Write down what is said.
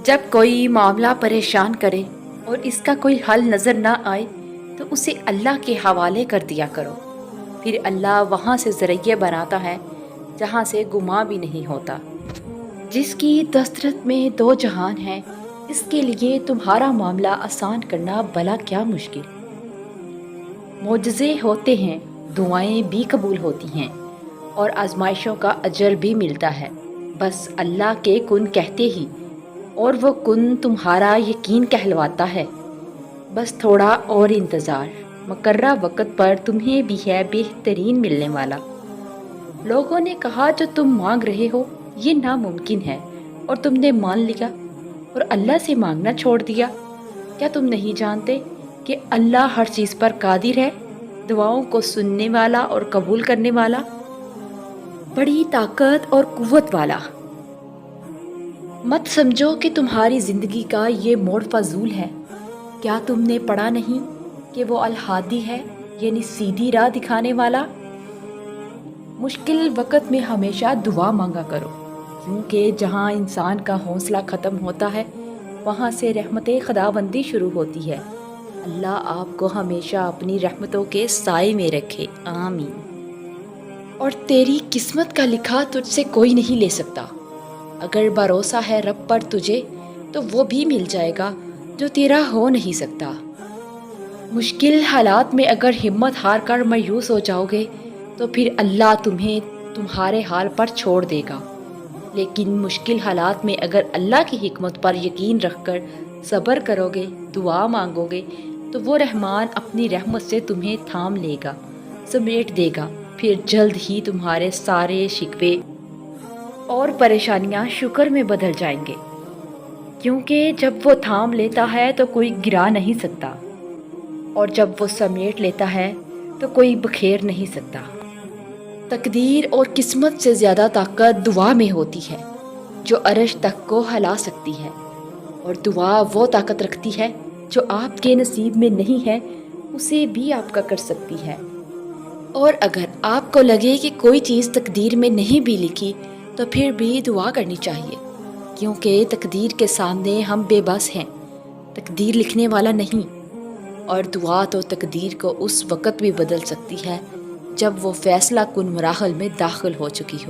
جب کوئی معاملہ پریشان کرے اور اس کا کوئی حل نظر نہ آئے تو اسے اللہ کے حوالے کر دیا کرو، پھر اللہ وہاں سے ذریعہ بناتا ہے جہاں سے گمان بھی نہیں ہوتا۔ جس کی دسترس میں دو جہان ہیں، اس کے لیے تمہارا معاملہ آسان کرنا بھلا کیا مشکل۔ معجزے ہوتے ہیں، دعائیں بھی قبول ہوتی ہیں اور آزمائشوں کا اجر بھی ملتا ہے، بس اللہ کے کن کہتے ہی اور وہ کن تمہارا یقین کہلواتا ہے۔ بس تھوڑا اور انتظار، مقررہ وقت پر تمہیں بھی ہے بہترین ملنے والا۔ لوگوں نے کہا جو تم مانگ رہے ہو یہ ناممکن ہے اور تم نے مان لیا اور اللہ سے مانگنا چھوڑ دیا۔ کیا تم نہیں جانتے کہ اللہ ہر چیز پر قادر ہے، دعاؤں کو سننے والا اور قبول کرنے والا، بڑی طاقت اور قوت والا۔ مت سمجھو کہ تمہاری زندگی کا یہ موڑ فضول ہے۔ کیا تم نے پڑھا نہیں کہ وہ الہادی ہے، یعنی سیدھی راہ دکھانے والا؟ مشکل وقت میں ہمیشہ دعا مانگا کرو، کیونکہ جہاں انسان کا حوصلہ ختم ہوتا ہے وہاں سے رحمت خداوندی شروع ہوتی ہے۔ اللہ آپ کو ہمیشہ اپنی رحمتوں کے سائے میں رکھے، آمین۔ اور تیری قسمت کا لکھا تجھ سے کوئی نہیں لے سکتا۔ اگر بھروسہ ہے رب پر تجھے تو وہ بھی مل جائے گا جو تیرا ہو نہیں سکتا۔ مشکل حالات میں اگر ہمت ہار کر مایوس ہو جاؤ گے تو پھر اللہ تمہیں تمہارے حال پر چھوڑ دے گا، لیکن مشکل حالات میں اگر اللہ کی حکمت پر یقین رکھ کر صبر کرو گے، دعا مانگو گے تو وہ رحمان اپنی رحمت سے تمہیں تھام لے گا، سمیٹ دے گا، پھر جلد ہی تمہارے سارے شکوے اور پریشانیاں شکر میں بدل جائیں گے، کیونکہ جب وہ تھام لیتا ہے تو کوئی گرا نہیں سکتا اور جب وہ سمیٹ لیتا ہے تو کوئی بکھیر نہیں سکتا۔ تقدیر اور قسمت سے زیادہ طاقت دعا میں ہوتی ہے جو عرش تک کو ہلا سکتی ہے، اور دعا وہ طاقت رکھتی ہے جو آپ کے نصیب میں نہیں ہے اسے بھی آپ کا کر سکتی ہے۔ اور اگر آپ کو لگے کہ کوئی چیز تقدیر میں نہیں بھی لکھی تو پھر بھی دعا کرنی چاہیے، کیونکہ تقدیر کے سامنے ہم بے بس ہیں، تقدیر لکھنے والا نہیں۔ اور دعا تو تقدیر کو اس وقت بھی بدل سکتی ہے جب وہ فیصلہ کن مراحل میں داخل ہو چکی ہو۔